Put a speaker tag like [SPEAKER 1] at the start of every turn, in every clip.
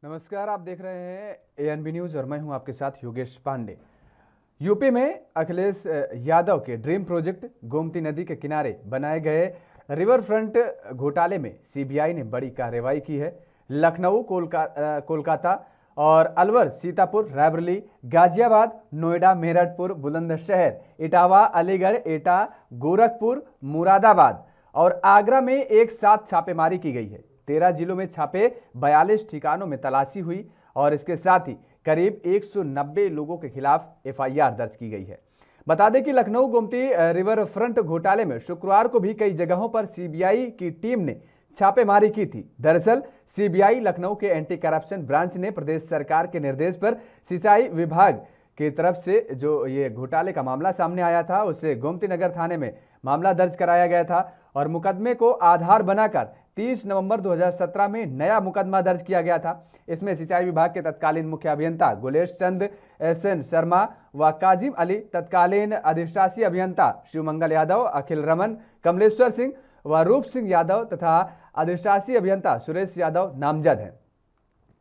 [SPEAKER 1] नमस्कार, आप देख रहे हैं एएनबी न्यूज और मैं हूं आपके साथ योगेश पांडे। यूपी में अखिलेश यादव के ड्रीम प्रोजेक्ट गोमती नदी के किनारे बनाए गए रिवर फ्रंट घोटाले में सीबीआई ने बड़ी कार्रवाई की है। लखनऊ, कोलकाता और अलवर, सीतापुर, रायबरेली, गाजियाबाद, नोएडा, मेरठपुर, बुलंदशहर, इटावा, अलीगढ़, एटा, गोरखपुर, मुरादाबाद और आगरा में एक साथ छापेमारी की गई है। 13 जिलों में छापे, 42 ठिकानों में तलाशी हुई और इसके साथ ही करीब 190 लोगों के खिलाफ एफआईआर दर्ज की गई है। बता दें कि लखनऊ गोमती रिवर फ्रंट घोटाले में शुक्रवार को भी कई जगहों पर सीबीआई की टीम ने छापेमारी की थी। दरअसल सीबीआई लखनऊ के एंटी करप्शन ब्रांच ने प्रदेश सरकार के निर्देश पर सिंचाई विभाग की तरफ से जो ये घोटाले का मामला सामने आया था, उससे गोमती नगर थाने में मामला दर्ज कराया गया था और मुकदमे को आधार बनाकर 30 नवंबर 2017 में नया मुकदमा दर्ज किया गया था। इसमें सिंचाई विभाग के तत्कालीन मुख्य अभियंता गुलेश चंद एसएन शर्मा व काजिम अली, तत्कालीन अधिशासी अभियंता शिवमंगल यादव, अखिल रमन, कमलेश्वर सिंह व रूप सिंह यादव तथा अधिशासी अभियंता सुरेश यादव नामजद हैं।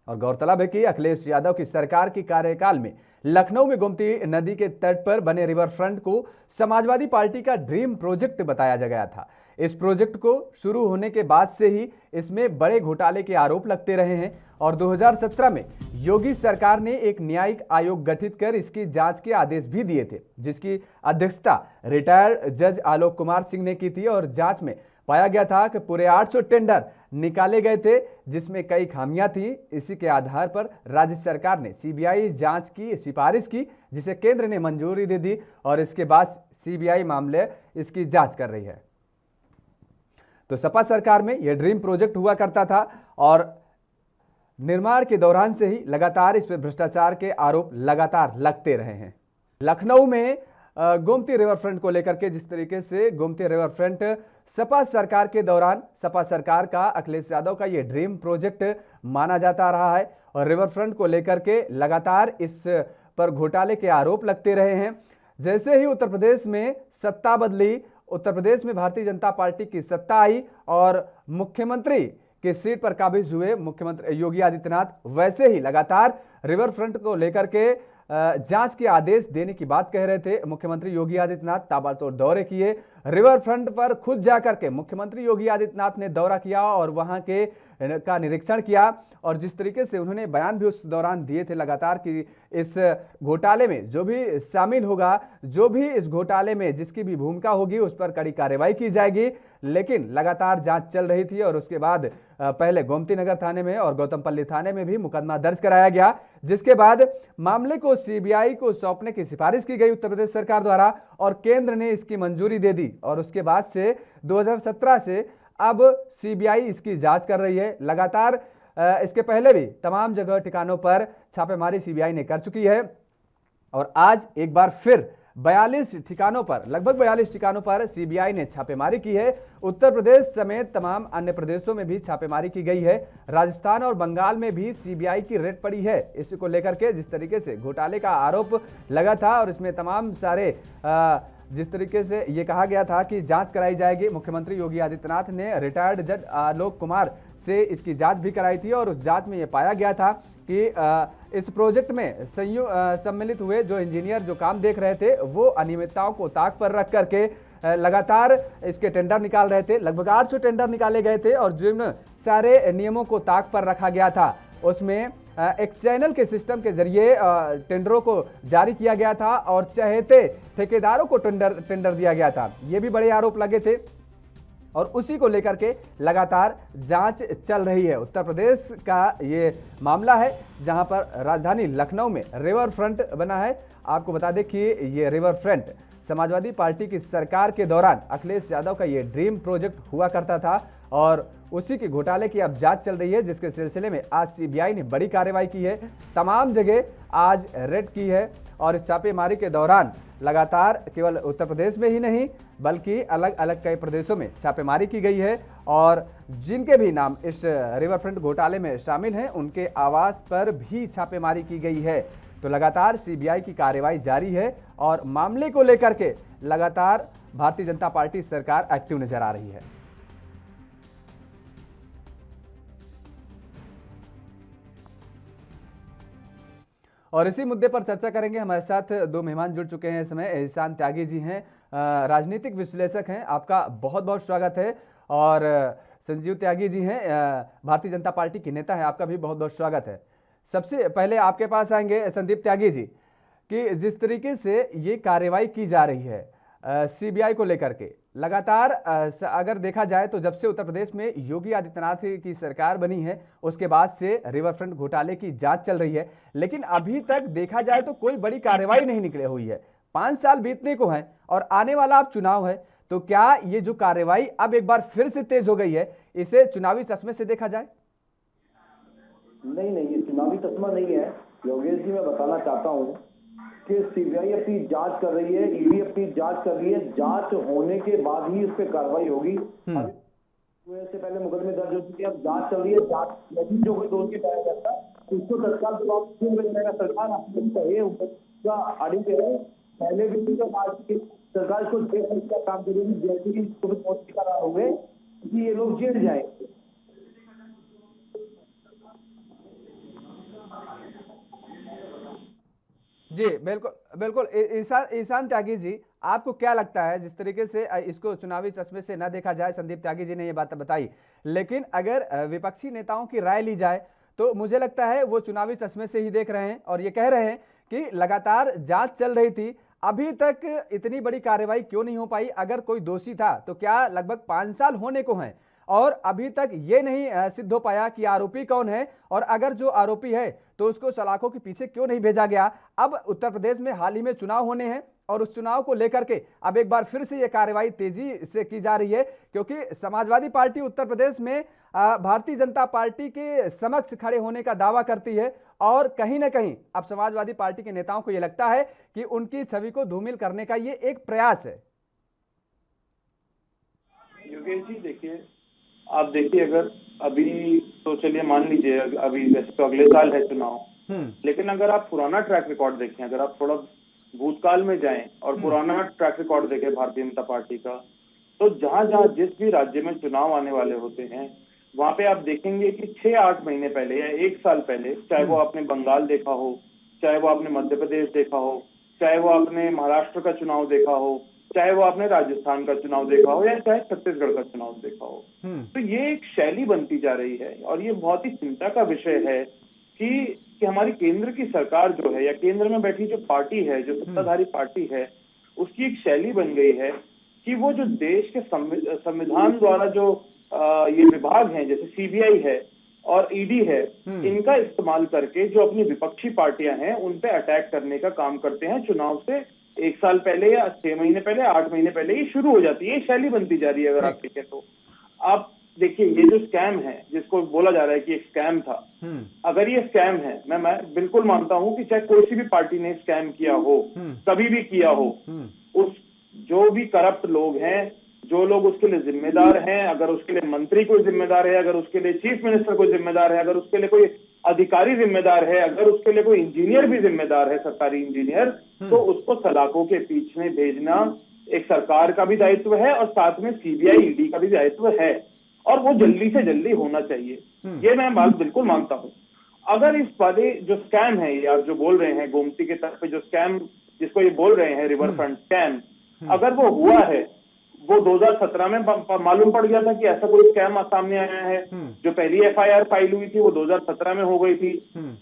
[SPEAKER 1] और गौरतलब है कि अखिलेश यादव की सरकार की कार्यकाल में लखनऊ में गोमती नदी के तट पर बने रिवर फ्रंट को समाजवादी पार्टी का ड्रीम प्रोजेक्ट बताया गया था। इस प्रोजेक्ट को शुरू होने के बाद से ही इसमें बड़े घोटाले के आरोप लगते रहे हैं और 2017 में योगी सरकार ने एक न्यायिक आयोग गठित कर इसकी जांच के आदेश भी दिए थे, जिसकी अध्यक्षता रिटायर्ड जज आलोक कुमार सिंह ने की थी। और जांच में पाया गया था कि पूरे 800 टेंडर निकाले गए थे, जिसमें कई खामियां थी। इसी के आधार पर राज्य सरकार ने सीबीआई जांच की सिफारिश की, जिसे केंद्र ने मंजूरी दे दी और इसके बाद सीबीआई मामले इसकी जांच कर रही है। तो सपा सरकार में यह ड्रीम प्रोजेक्ट हुआ करता था और निर्माण के दौरान से ही लगातार इस पर भ्रष्टाचार के आरोप लगातार लगते रहे हैं। लखनऊ में गोमती रिवर फ्रंट को लेकर के जिस तरीके से गोमती रिवर फ्रंट सपा सरकार के दौरान सपा सरकार का अखिलेश यादव का ये ड्रीम प्रोजेक्ट माना जाता रहा है और रिवर फ्रंट को लेकर के लगातार इस पर घोटाले के आरोप लगते रहे हैं। जैसे ही उत्तर प्रदेश में सत्ता बदली, उत्तर प्रदेश में भारतीय जनता पार्टी की सत्ता आई और मुख्यमंत्री की सीट पर काबिज हुए मुख्यमंत्री योगी आदित्यनाथ, वैसे ही लगातार रिवर फ्रंट को लेकर के जांच के आदेश देने की बात कह रहे थे। मुख्यमंत्री योगी आदित्यनाथ ताबड़तोड़ दौरे किए, रिवर फ्रंट पर खुद जाकर के मुख्यमंत्री योगी आदित्यनाथ ने दौरा किया और वहां के का निरीक्षण किया और जिस तरीके से उन्होंने बयान भी उस दौरान दिए थे लगातार कि इस घोटाले में जो भी शामिल होगा, जो भी इस घोटाले में जिसकी भी भूमिका होगी, उस पर कड़ी कार्रवाई की जाएगी। लेकिन लगातार जांच चल रही थी और उसके बाद पहले गोमती नगर थाने में और गौतमपल्ली थाने में भी मुकदमा दर्ज कराया गया, जिसके बाद मामले को सीबीआई को सौंपने की सिफारिश की गई उत्तर प्रदेश सरकार द्वारा और केंद्र ने इसकी मंजूरी दे दी और उसके बाद से 2017 से अब सीबीआई इसकी जांच कर रही है। लगातार इसके पहले भी तमाम जगह ठिकानों पर छापेमारी सीबीआई ने कर चुकी है और आज एक बार फिर 42 ठिकानों पर, लगभग 42 ठिकानों पर सीबीआई ने छापेमारी की है। उत्तर प्रदेश समेत तमाम अन्य प्रदेशों में भी छापेमारी की गई है। राजस्थान और बंगाल में भी सीबीआई की रेड पड़ी है इसको लेकर के, जिस तरीके से घोटाले का आरोप लगा था और इसमें तमाम सारे जिस तरीके से ये कहा गया था कि जांच कराई जाएगी। मुख्यमंत्री योगी आदित्यनाथ ने रिटायर्ड जज आलोक कुमार से इसकी जांच भी कराई थी और उस जांच में ये पाया गया था कि इस प्रोजेक्ट में सम्मिलित हुए जो इंजीनियर जो काम देख रहे थे, वो अनियमितताओं को ताक पर रख करके लगातार इसके टेंडर निकाल रहे थे। लगभग 800 टेंडर निकाले गए थे और जिन सारे नियमों को ताक पर रखा गया था उसमें एक चैनल के सिस्टम के जरिए टेंडरों को जारी किया गया था और चहेते ठेकेदारों को टेंडर दिया गया था। ये भी बड़े आरोप लगे थे और उसी को लेकर के लगातार जांच चल रही है। उत्तर प्रदेश का ये मामला है जहां पर राजधानी लखनऊ में रिवर फ्रंट बना है। आपको बता दें कि ये रिवर फ्रंट समाजवादी पार्टी की सरकार के दौरान अखिलेश यादव का ये ड्रीम प्रोजेक्ट हुआ करता था और उसी के घोटाले की अब जांच चल रही है, जिसके सिलसिले में आज सीबीआई ने बड़ी कार्रवाई की है। तमाम जगह आज रेड की है और इस छापेमारी के दौरान लगातार केवल उत्तर प्रदेश में ही नहीं बल्कि अलग अलग कई प्रदेशों में छापेमारी की गई है और जिनके भी नाम इस रिवर फ्रंट घोटाले में शामिल हैं उनके आवास पर भी छापेमारी की गई है। तो लगातार सीबीआई की कार्रवाई जारी है और मामले को लेकर के लगातार भारतीय जनता पार्टी सरकार एक्टिव नजर आ रही है। और इसी मुद्दे पर चर्चा करेंगे। हमारे साथ दो मेहमान जुड़ चुके हैं इस समय। एहसान त्यागी जी हैं, राजनीतिक विश्लेषक हैं, आपका बहुत बहुत स्वागत है। और संजीव त्यागी जी हैं, भारतीय जनता पार्टी के नेता हैं, आपका भी बहुत बहुत स्वागत है। सबसे पहले आपके पास आएंगे संदीप त्यागी जी, कि जिस तरीके से ये कार्रवाई की जा रही है सीबीआई को लेकर के, लगातार अगर देखा जाए तो जब से उत्तर प्रदेश में योगी आदित्यनाथ की सरकार बनी है उसके बाद से रिवरफ्रंट घोटाले की जांच चल रही है, लेकिन अभी तक देखा जाए तो कोई बड़ी कार्रवाई नहीं निकले हुई है। 5 साल बीतने को हैं और आने वाला अब चुनाव है, तो क्या ये जो कार्रवाई अब एक बार फिर से तेज हो गई है, इसे चुनावी चश्मे से देखा जाए?
[SPEAKER 2] नहीं, ये चुनावी चश्मा नहीं है योगेश जी। मैं बताना चाहता हूँ कि सीबीआई अपनी जांच कर रही है, ईडी अपनी जांच कर रही है। जांच होने के बाद ही उस पर कार्रवाई होगी। से पहले मुकदमे दर्ज हो चुके हैं, अब जांच चल रही है। जांच यदि जो कोई दोषी पाया जाता है उसको तत्काल जवाब क्यों मिल जाएगा? सरकार ऑडिट है, पहले भी तो सरकार इसको जेल का काम करेगी, जैसे ही करार होंगे कि ये लोग जेल जाएंगे।
[SPEAKER 1] जी बिल्कुल बिल्कुल। ईशान त्यागी जी, आपको क्या लगता है, जिस तरीके से इसको चुनावी चश्मे से न देखा जाए, संदीप त्यागी जी ने ये बात बताई, लेकिन अगर विपक्षी नेताओं की राय ली जाए तो मुझे लगता है वो चुनावी चश्मे से ही देख रहे हैं और ये कह रहे हैं कि लगातार जांच चल रही थी, अभी तक इतनी बड़ी कार्रवाई क्यों नहीं हो पाई? अगर कोई दोषी था तो क्या लगभग 5 साल होने को हैं और अभी तक ये नहीं सिद्ध हो पाया कि आरोपी कौन है, और अगर जो आरोपी है तो उसको सलाखों के पीछे क्यों नहीं भेजा गया? अब उत्तर प्रदेश में हाल ही में चुनाव होने हैं और उस चुनाव को लेकर के अब एक बार फिर से ये कार्रवाई तेजी से की जा रही है, क्योंकि समाजवादी पार्टी उत्तर प्रदेश में भारतीय जनता पार्टी के समक्ष खड़े होने का दावा करती है और कहीं ना कहीं अब समाजवादी पार्टी के नेताओं को यह लगता है कि उनकी छवि को धूमिल करने का ये एक प्रयास है।
[SPEAKER 3] योगेश जी देखिए, आप देखिए, अगर अभी तो चलिए मान लीजिए अभी वैसे तो अगले साल है चुनाव, लेकिन अगर आप पुराना ट्रैक रिकॉर्ड देखें, अगर आप थोड़ा भूतकाल में जाएं और पुराना ट्रैक रिकॉर्ड देखें भारतीय जनता पार्टी का, तो जहां जहां जिस भी राज्य में चुनाव आने वाले होते हैं वहां पे आप देखेंगे कि 6-8 महीने पहले या 1 साल पहले, चाहे वो आपने बंगाल देखा हो, चाहे वो आपने मध्य प्रदेश देखा हो, चाहे वो आपने महाराष्ट्र का चुनाव देखा हो, चाहे वो आपने राजस्थान का चुनाव देखा हो, या चाहे छत्तीसगढ़ का चुनाव देखा हो, तो ये एक शैली बनती जा रही है और ये बहुत ही चिंता का विषय है कि हमारी केंद्र की सरकार जो है या केंद्र में बैठी जो पार्टी है, जो सत्ताधारी पार्टी है, उसकी एक शैली बन गई है कि वो जो देश के संविधान द्वारा जो ये विभाग हैं, जैसे सीबीआई है और ईडी है, इनका इस्तेमाल करके जो अपनी विपक्षी पार्टियां हैं उन पे अटैक करने का काम करते हैं। चुनाव से 1 साल पहले या 6 महीने पहले, 8 महीने पहले ये शुरू हो जाती है, शैली बनती जा रही है। अगर आप देखें तो आप देखिए, ये जो स्कैम है जिसको बोला जा रहा है कि एक स्कैम था, अगर ये स्कैम है, मैं बिल्कुल मानता हूं कि चाहे कोई सी भी पार्टी ने स्कैम किया हो, कभी भी किया हो, उस जो भी करप्ट लोग हैं, जो लोग उसके लिए जिम्मेदार हैं, अगर उसके लिए मंत्री कोई जिम्मेदार है, अगर उसके लिए चीफ मिनिस्टर कोई जिम्मेदार है, अगर उसके लिए कोई अधिकारी जिम्मेदार है, अगर उसके लिए कोई इंजीनियर भी जिम्मेदार है, सरकारी इंजीनियर, तो उसको सलाखों के पीछे भेजना एक सरकार का भी दायित्व है और साथ में सीबीआई ईडी का भी दायित्व है, और वो जल्दी से जल्दी होना चाहिए। ये मैं बात बिल्कुल मानता हूँ। अगर इस वाले जो स्कैम है, ये आप जो बोल रहे हैं गोमती के तरफ पे जो स्कैम जिसको ये बोल रहे हैं रिवर फ्रंट स्कैम, अगर वो हुआ है, वो 2017 में मालूम पड़ गया था कि ऐसा कोई स्कैम सामने आया है। जो पहली एफआईआर फाइल हुई थी वो 2017 में हो गई थी।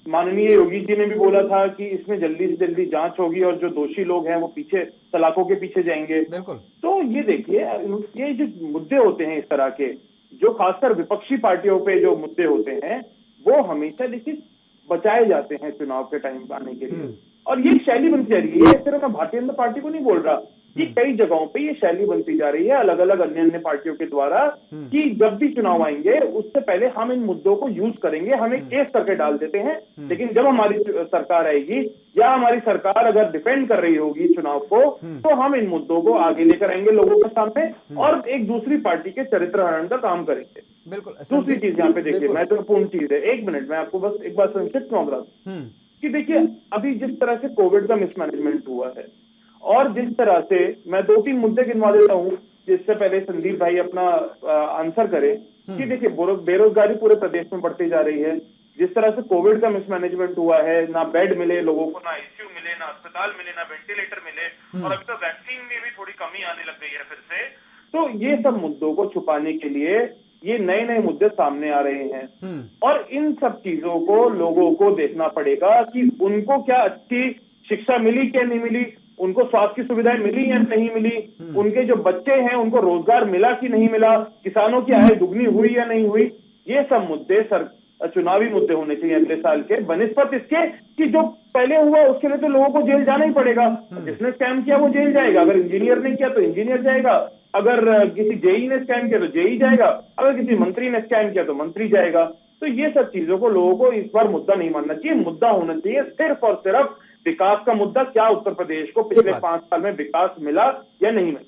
[SPEAKER 3] माननीय योगी जी ने भी बोला था कि इसमें जल्दी से जल्दी जांच होगी और जो दोषी लोग हैं वो पीछे सलाखों के पीछे जाएंगे। तो ये देखिए, ये जो मुद्दे होते हैं इस तरह के, जो खासकर विपक्षी पार्टियों पे जो मुद्दे होते हैं, वो हमेशा देखिए बचाए जाते हैं चुनाव के टाइम आने के लिए, और ये शैली बनती जा रही है। सिर्फ मैं भारतीय जनता पार्टी को नहीं बोल रहा, कि कई जगहों पे ये शैली बनती जा रही है अलग अलग अन्य पार्टियों के द्वारा, कि जब भी चुनाव आएंगे उससे पहले हम इन मुद्दों को यूज करेंगे, हम एक केस करके डाल देते हैं, लेकिन जब हमारी सरकार आएगी या हमारी सरकार अगर डिफेंड कर रही होगी चुनाव को, तो हम इन मुद्दों को आगे लेकर आएंगे लोगों के सामने और एक दूसरी पार्टी के चरित्र हरण का काम करेंगे।
[SPEAKER 1] बिल्कुल।
[SPEAKER 3] दूसरी चीज यहाँ पे देखिए, महत्वपूर्ण चीज है, 1 मिनट मैं आपको बस एक बार संक्षिप्त में बता दूं कि देखिए, अभी जिस तरह से कोविड का मिसमैनेजमेंट हुआ है और जिस तरह से, मैं 2-3 मुद्दे गिनवा देता हूं जिससे पहले संदीप भाई अपना आंसर करें, कि देखिए बेरोजगारी पूरे प्रदेश में बढ़ती जा रही है, जिस तरह से कोविड का मिसमैनेजमेंट हुआ है, ना बेड मिले लोगों को, ना आईसीयू मिले, ना अस्पताल मिले, ना वेंटिलेटर मिले, और अभी तो वैक्सीन में भी थोड़ी कमी आने लग गई है फिर से। तो ये सब मुद्दों को छुपाने के लिए ये नए नए मुद्दे सामने आ रहे हैं, और इन सब चीजों को लोगों को देखना पड़ेगा कि उनको क्या अच्छी शिक्षा मिली क्या नहीं मिली, उनको स्वास्थ्य की सुविधाएं मिली या नहीं मिली, उनके जो बच्चे हैं उनको रोजगार मिला कि नहीं मिला, किसानों की आय दुगनी हुई या नहीं हुई। ये सब मुद्दे चुनावी मुद्दे होने चाहिए अगले साल के, बनिस्पत इसके कि जो पहले हुआ उसके लिए तो लोगों को जेल जाना ही पड़ेगा। जिसने स्कैम किया वो जेल जाएगा, अगर इंजीनियर ने किया तो इंजीनियर जाएगा, अगर किसी जेई ने स्कैम किया तो जेई जाएगा, अगर किसी मंत्री ने स्कैम किया तो मंत्री जाएगा। तो ये सब चीजों को लोगों को इस बार मुद्दा नहीं मानना चाहिए। मुद्दा होना चाहिए सिर्फ और सिर्फ विकास का मुद्दा। क्या उत्तर प्रदेश को पिछले 5 साल में विकास मिला या नहीं मिला?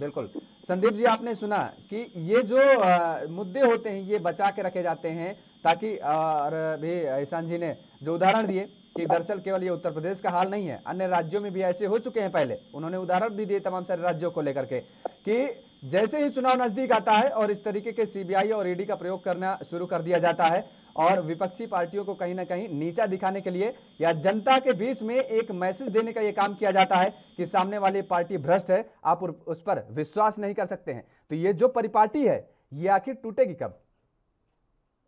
[SPEAKER 1] बिल्कुल। संदीप जी, आपने सुना कि ये जो मुद्दे होते हैं ये बचा के रखे जाते हैं ताकि, और भी ईशान जी ने जो उदाहरण दिए कि दरअसल केवल ये उत्तर प्रदेश का हाल नहीं है, अन्य राज्यों में भी ऐसे हो चुके हैं। पहले उन्होंने उदाहरण भी दिए तमाम सारे राज्यों को लेकर के कि जैसे ही चुनाव नजदीक आता है और इस तरीके के सीबीआई और ईडी का प्रयोग करना शुरू कर दिया जाता है और विपक्षी पार्टियों को कहीं ना कहीं नीचा दिखाने के लिए या जनता के बीच में एक मैसेज देने का ये काम किया जाता है कि सामने वाली पार्टी भ्रष्ट है, आप उस पर विश्वास नहीं कर सकते हैं। तो ये जो परिपाटी है ये आखिर टूटेगी कब?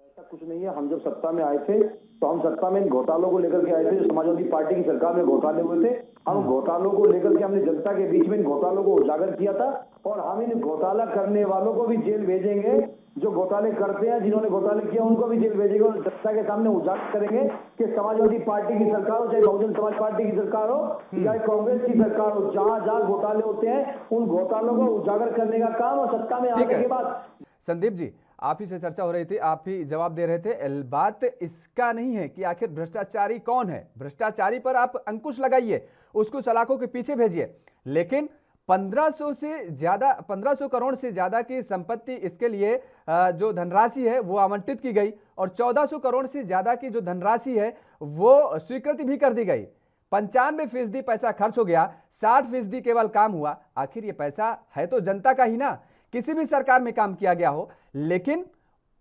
[SPEAKER 2] ऐसा कुछ नहीं है। हम जब सत्ता में आए थे तो हम सत्ता में इन घोटालों को लेकर के आए थे जो समाजवादी पार्टी की सरकार में घोटाले हुए थे। हम घोटालों को लेकर के हमने जनता के बीच में इन घोटालों को उजागर किया था, और हम इन घोटाला करने वालों को भी जेल भेजेंगे। जो घोटाले करते हैं, जिन्होंने घोटाले किया उनको भी जेल भेजेंगे, और जनता के सामने उजागर करेंगे कि समाजवादी पार्टी की सरकार हो, चाहे बहुजन समाज पार्टी की सरकार हो या कांग्रेस की सरकार हो, जहां जहां घोटाले होते हैं उन घोटालों को उजागर करने का काम, और सत्ता में आने के बाद।
[SPEAKER 1] संदीप जी, आप ही से चर्चा हो रही थी, आप ही जवाब दे रहे थे। बात इसका नहीं है कि आखिर भ्रष्टाचारी कौन है, भ्रष्टाचारी पर आप अंकुश लगाइए, उसको सलाखों के पीछे भेजिए, लेकिन 1500 करोड़ से ज्यादा की संपत्ति इसके लिए जो धनराशि है वो आवंटित की गई, और 1400 करोड़ से ज्यादा की जो धनराशि है वो स्वीकृति भी कर दी गई। 95% पैसा खर्च हो गया, 60% केवल काम हुआ। आखिर ये पैसा है तो जनता का ही ना, किसी भी सरकार में काम किया गया हो, लेकिन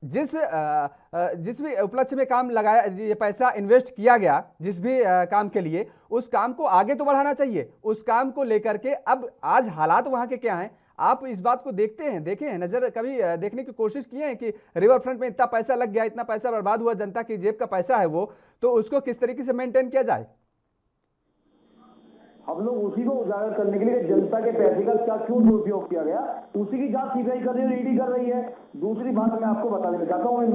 [SPEAKER 1] जिस भी उपलक्ष्य में काम लगाया, ये पैसा इन्वेस्ट किया गया जिस भी काम के लिए, उस काम को आगे तो बढ़ाना चाहिए। उस काम को लेकर के अब आज हालात वहां के क्या हैं, आप इस बात को देखे हैं, नजर कभी देखने की कोशिश किए हैं कि रिवर फ्रंट में इतना पैसा लग गया, इतना पैसा बर्बाद हुआ, जनता की जेब का पैसा है वो, तो उसको किस तरीके से मेंटेन किया जाए?
[SPEAKER 2] हम लोग उसी को उजागर करने के लिए जनता के पैसे का क्या क्यों दुरुपयोग किया गया, उसी की जांच सीबीआई कर रही है, ईडी कर रही है। दूसरी बात मैं आपको बता देना चाहता हूँ,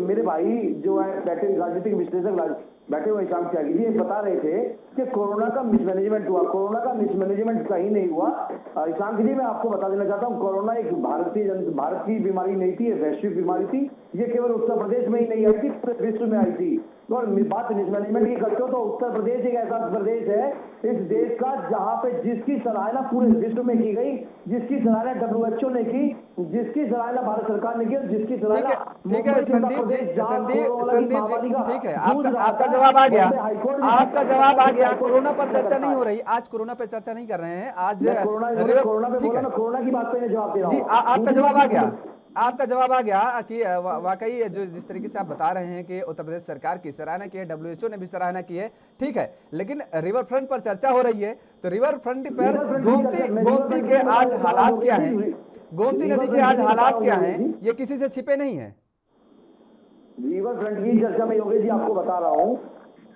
[SPEAKER 2] मेरे भाई जो है बैठे राजनीतिक विश्लेषक बैठे हुए ईशान त्यागी जी बता रहे थे कि कोरोना का मिसमैनेजमेंट हुआ। कोरोना का मिसमैनेजमेंट कहीं नहीं हुआ। ईशान जी, मैं आपको बता देना चाहता हूँ, कोरोना एक भारत की बीमारी नहीं थी, ये वैश्विक बीमारी थी। ये केवल उत्तर प्रदेश में ही नहीं आई थी, पूरे विश्व में आई थी। और बात मिसमैनेजमेंट की करते हो तो उत्तर प्रदेश एक ऐसा प्रदेश है इस देश का जहां पे जिसकी सराहना पूरे विश्व में की गई, जिसकी सराहना WHO ने की, जिसकी सराहना भारत सरकार ने की, और जिसकी सराहना।
[SPEAKER 1] ठीक है संदीप जी, ठीक है, आपका जवाब आ गया, आपका जवाब आ गया। कोरोना पर चर्चा नहीं हो रही आज, कोरोना पर चर्चा नहीं कर रहे हैं आज,
[SPEAKER 2] कोरोना की बात पे जवाब दे रहा हूं।
[SPEAKER 1] आपका जवाब आ गया, आपका जवाब आ गया कि वाकई जो जिस तरीके से आप बता रहे हैं कि उत्तर प्रदेश सरकार की सराहना की है, WHO ने भी सराहना की है, ठीक है, लेकिन रिवर फ्रंट पर चर्चा हो रही है, तो रिवर फ्रंट पर गोमती के आज हालात क्या हैं, गोमती नदी के आज हालात क्या हैं, ये किसी से छिपे नहीं है।
[SPEAKER 2] रिवर फ्रंट की चर्चा में योगेश जी आपको बता रहा हूँ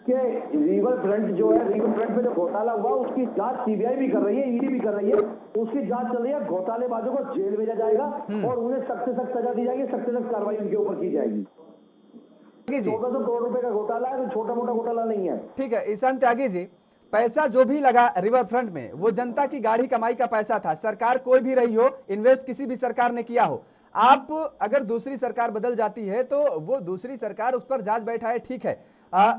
[SPEAKER 2] कि रिवर फ्रंट जो है, रिवर फ्रंट पे जो घोटाला हुआ उसकी जांच सीबीआई भी कर रही है, ईडी भी कर रही है, उसकी जांच चल रही है। घोटालेबाजों को जेल भेजा जाएगा और उन्हें सख्त से सख्त सजा दी जाएगी, सख्त से सख्त कार्रवाई उनके ऊपर की जाएगी। 1400 करोड़ रुपए का घोटाला है, तो छोटा मोटा घोटाला नहीं है।
[SPEAKER 1] ठीक है ईशान त्यागी जी, पैसा जो भी लगा रिवर फ्रंट में वो जनता की गाढ़ी कमाई का पैसा था। सरकार कोई भी रही हो, इन्वेस्ट किसी भी सरकार ने किया हो, आप अगर दूसरी सरकार बदल जाती है तो वो दूसरी सरकार उस पर जांच बैठाए, ठीक है,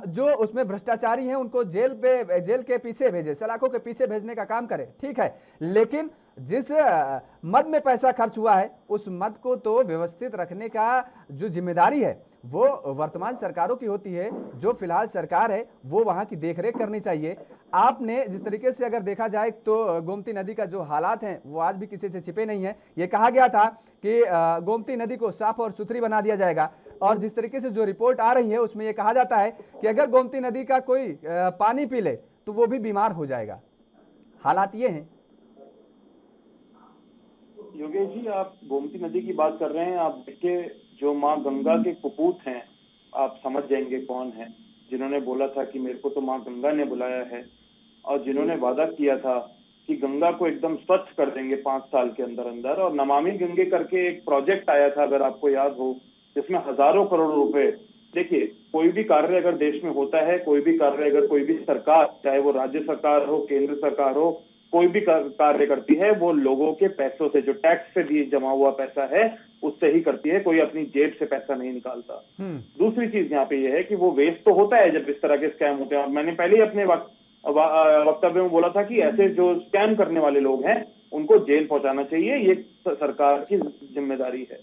[SPEAKER 1] जो उसमें भ्रष्टाचारी हैं उनको जेल के पीछे भेजे, सलाखों के पीछे भेजने का काम करे, ठीक है, लेकिन जिस मद में पैसा खर्च हुआ है उस मद को तो व्यवस्थित रखने का जो जिम्मेदारी है वो वर्तमान सरकारों की होती है। जो फिलहाल सरकार है वो वहां की देखरेख करनी चाहिए। आपने जिस तरीके से अगर देखा जाए तो गोमती नदी का जो हालात हैं वो आज भी किसी से छिपे नहीं है। ये कहा गया था कि गोमती नदी को साफ और सुथरी बना दिया जाएगा, और जिस तरीके से जो रिपोर्ट आ रही है उसमें ये कहा जाता है कि अगर गोमती नदी का कोई पानी पी ले तो वो भी बीमार हो जाएगा। हालात ये हैं।
[SPEAKER 3] योगेश जी, आप गोमती नदी की बात कर रहे हैं। आप देखिए, जो माँ गंगा के कुपूत हैं, आप समझ जाएंगे कौन है, जिन्होंने बोला था कि मेरे को तो माँ गंगा ने बुलाया है, और जिन्होंने वादा किया था कि गंगा को एकदम स्वच्छ कर देंगे 5 साल के अंदर अंदर। और नमामि गंगे करके एक प्रोजेक्ट आया था, अगर आपको याद हो, जिसमें हजारों करोड़ रुपए। देखिए, कोई भी कार्य अगर देश में होता है, कोई भी कार्य अगर कोई भी सरकार, चाहे वो राज्य सरकार हो, केंद्र सरकार हो, कोई भी कार्य करती है, वो लोगों के पैसों से, जो टैक्स से भी जमा हुआ पैसा है, उससे ही करती है। कोई अपनी जेब से पैसा नहीं निकालता। दूसरी चीज यहाँ पे ये है कि वो वेस्ट तो होता है जब इस तरह के स्कैम होते हैं। और मैंने पहले ही अपने वक्तव्य में बोला था कि ऐसे जो स्कैम करने वाले लोग हैं उनको जेल पहुंचाना चाहिए, ये सरकार की जिम्मेदारी है।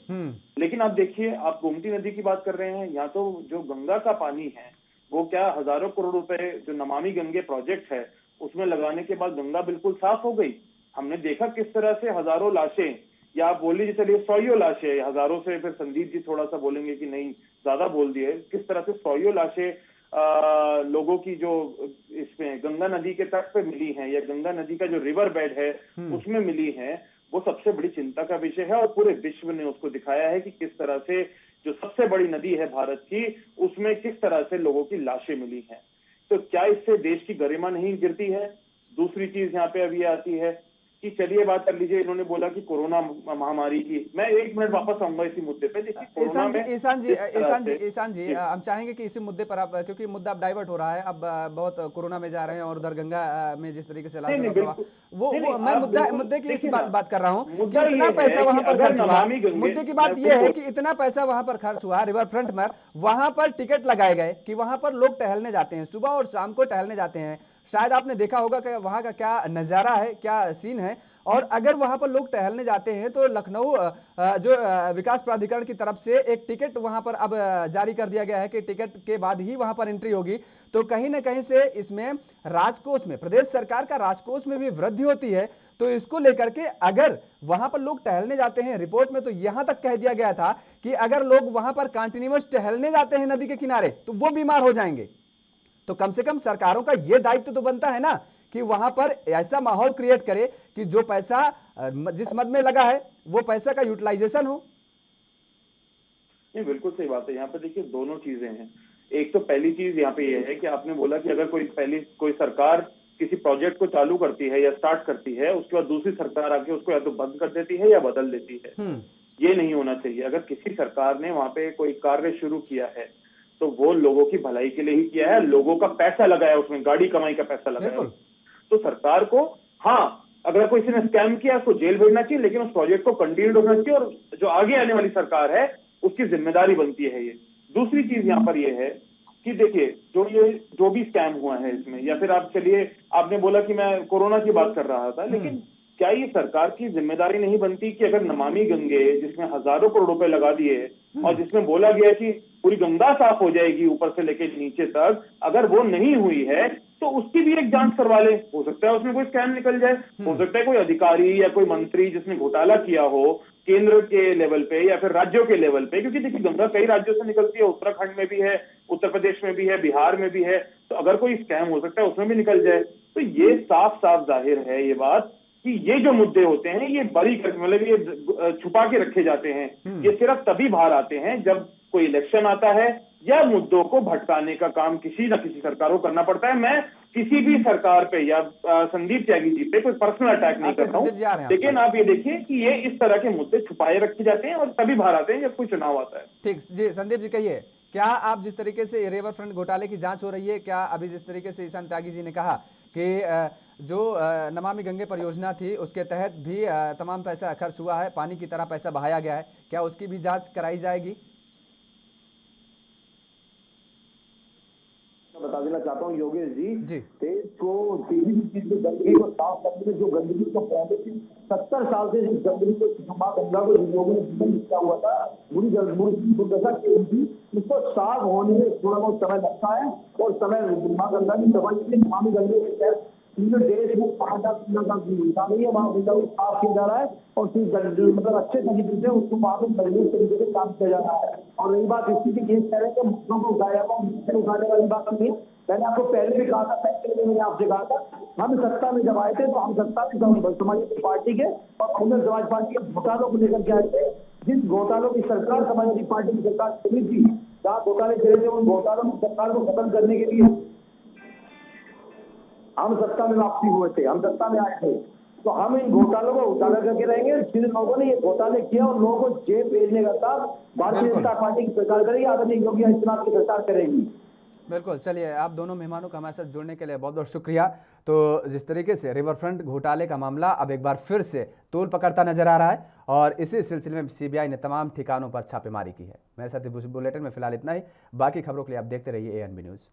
[SPEAKER 3] लेकिन आप देखिए, आप गोमती नदी की बात कर रहे हैं, यहाँ तो जो गंगा का पानी है वो क्या हजारों करोड़ रुपए जो नमामि गंगे प्रोजेक्ट है उसमें लगाने के बाद गंगा बिल्कुल साफ हो गई। हमने देखा किस तरह से हजारों लाशें, या आप बोल लीजिए चलिए 100 लाशें, हजारों से फिर संदीप जी थोड़ा सा बोलेंगे कि नहीं ज्यादा बोल दिए, किस तरह से 100 लाशें लोगों की जो इसमें गंगा नदी के तट पे मिली हैं, या गंगा नदी का जो रिवर बेड है उसमें मिली हैं, वो सबसे बड़ी चिंता का विषय है। और पूरे विश्व ने उसको दिखाया है कि किस तरह से जो सबसे बड़ी नदी है भारत की, उसमें किस तरह से लोगों की लाशें मिली हैं। तो क्या इससे देश की गरिमा नहीं गिरती है? दूसरी चीज यहाँ पे अभी आती है कि चलिए बात कर लीजिए, इन्होंने बोला कि कोरोना महामारी की, मैं 1 मिनट वापस आऊंगा इसी मुद्दे पे। देखिए,
[SPEAKER 1] ईशान जी, हम चाहेंगे कि इसी मुद्दे पर आप, क्योंकि मुद्दा अब डाइवर्ट हो रहा है, अब बहुत कोरोना में जा रहे हैं और उधर गंगा में जिस तरीके से मैं मुद्दे की इसी बात कर रहा हूँ कि इतना पैसा वहां पर खर्च हुआ। मुद्दे की बात यह है कि इतना पैसा वहां पर खर्च हुआ रिवर फ्रंट में, वहां पर टिकट लगाए गए कि वहां पर लोग टहलने जाते हैं, सुबह और शाम को टहलने जाते हैं। शायद आपने देखा होगा कि वहां का क्या नजारा है, क्या सीन है। और अगर वहां पर लोग टहलने जाते हैं तो लखनऊ जो विकास प्राधिकरण की तरफ से एक टिकट वहां पर अब जारी कर दिया गया है कि टिकट के बाद ही वहां पर एंट्री होगी। तो कहीं ना कहीं से इसमें राजकोष में, प्रदेश सरकार का राजकोष में भी वृद्धि होती है। तो इसको लेकर के अगर वहां पर लोग टहलने जाते हैं, रिपोर्ट में तो यहां तक कह दिया गया था कि अगर लोग वहां पर कंटिन्यूअस टहलने जाते हैं नदी के किनारे तो वो बीमार हो जाएंगे। तो कम से कम सरकारों का यह दायित्व तो बनता है ना कि वहां पर ऐसा माहौल क्रिएट करे कि जो पैसा जिस मद में लगा है वो पैसा का यूटिलाइजेशन हो।
[SPEAKER 3] नहीं, बिल्कुल सही बात है। यहाँ पे देखिए, दोनों चीजें हैं। एक तो पहली चीज यहाँ पे ये है कि आपने बोला कि अगर कोई सरकार किसी प्रोजेक्ट को चालू करती है या स्टार्ट करती है, उसके बाद दूसरी सरकार आके उसको या तो बंद कर देती है या बदल देती है। ये नहीं होना चाहिए। अगर किसी सरकार ने वहां पे कोई कार्य शुरू किया है तो वो लोगों की भलाई के लिए ही किया है, लोगों का पैसा लगाया, उसमें गाड़ी कमाई का पैसा लगाया। तो सरकार को, हाँ, अगर कोई किसी ने स्कैम किया उसको जेल भेजना चाहिए, लेकिन उस प्रोजेक्ट को कंटिन्यू होना चाहिए और जो आगे आने वाली सरकार है उसकी जिम्मेदारी बनती है ये। दूसरी चीज यहाँ पर ये है कि देखिए, जो भी स्कैम हुआ है इसमें, या फिर आप चलिए, आपने बोला कि मैं कोरोना की बात कर रहा था, लेकिन क्या ये सरकार की जिम्मेदारी नहीं बनती कि अगर नमामि गंगे, जिसमें हजारों करोड़ रुपए लगा दिए और जिसमें बोला गया कि पूरी गंगा साफ हो जाएगी ऊपर से लेके नीचे तक, अगर वो नहीं हुई है तो उसकी भी एक जांच करवा ले। हो सकता है उसमें कोई स्कैम निकल जाए, हो सकता है कोई अधिकारी या कोई मंत्री जिसने घोटाला किया हो केंद्र के लेवल पे या फिर राज्यों के लेवल पे, क्योंकि देखिए गंगा कई राज्यों से निकलती है, उत्तराखंड में भी है, उत्तर प्रदेश में भी है, बिहार में भी है। तो अगर कोई स्कैम हो सकता है उसमें भी निकल जाए। तो ये साफ साफ जाहिर है ये बात कि ये जो मुद्दे होते हैं ये बड़ी मतलब ये छुपा के रखे जाते हैं। ये सिर्फ तभी बाहर आते हैं जब कोई इलेक्शन आता है या मुद्दों को भटकाने का काम किसी न किसी सरकार को करना पड़ता है। मैं किसी भी सरकार पे या संदीप त्यागी जी पे कोई पर्सनल अटैक नहीं कर रहा हूँ, लेकिन आप ये देखिए कि ये इस तरह के मुद्दे छुपाए रखे जाते हैं और तभी बाहर आते हैं जब कोई चुनाव आता है।
[SPEAKER 1] ठीक जी, संदीप जी कहिए, क्या आप जिस तरीके से रिवर फ्रंट घोटाले की जांच हो रही है, क्या अभी जिस तरीके से ईशान त्यागी जी ने कहा कि जो नमामि गंगे परियोजना थी उसके तहत भी तमाम पैसा खर्च हुआ है, पानी की तरह पैसा बहाया गया है, क्या उसकी भी जांच कराई जाएगी?
[SPEAKER 2] बता देना चाहता हूँ योगेश जी, देश को किसी भी चीज की गंदगी को साफ करने में जो गंदगी को पहले 70 साल से जिस गंदगी को माँ गंगा को लोगों ने जीवन लिखा हुआ था, बुरी दुर्दशा की थी, उसको साफ होने में थोड़ा बहुत समय लगता है और समय माँ गंगा की दवाई के नमामि गंगे के तहत पूरे देश में 5,000 का घुसा नहीं है, वहाँ घुसा साफ किया जा रहा है और मतलब अच्छे तरीके से उसको वहाँ पे मजबूत तरीके से काम किया जा रहा है। और रही बात इसकी कि ये कह रहे हैं कि मुद्दों को उठाने वाली बात नहीं है। मैंने आपको पहले भी कहा था, पहले मैंने आपसे कहा था, हम सत्ता में जब आए थे तो हम सत्ता में समाजवादी पार्टी के और कांग्रेस समाज पार्टी के घोटालों को लेकर के आए थे। जिन घोटालों की सरकार समाजवादी पार्टी की सरकार चली थी, जहाँ घोटाले चले थे, उन घोटालों की सरकार को खत्म करने के लिए हम सत्ता में वापसी हुए थे, हम सत्ता में आए थे। तो हम इन घोटालों को उजागर करके रहेंगे। जिन लोगों ने ये घोटाले किया उन लोगों को जेल भेजने का काम भारतीय जनता पार्टी की सरकार करेगी, आदरणीय योगी आदित्यनाथ की सरकार करेगी।
[SPEAKER 1] बिल्कुल। चलिए, आप दोनों मेहमानों का हमारे साथ जुड़ने के लिए बहुत बहुत शुक्रिया। तो जिस तरीके से रिवर फ्रंट घोटाले का मामला अब एक बार फिर से तूल पकड़ता नजर आ रहा है और इसी सिलसिले में सीबीआई ने तमाम ठिकानों पर छापेमारी की है। मेरे साथ बुलेटिन में फिलहाल इतना ही। बाकी खबरों के लिए आप देखते रहिए ANB न्यूज़।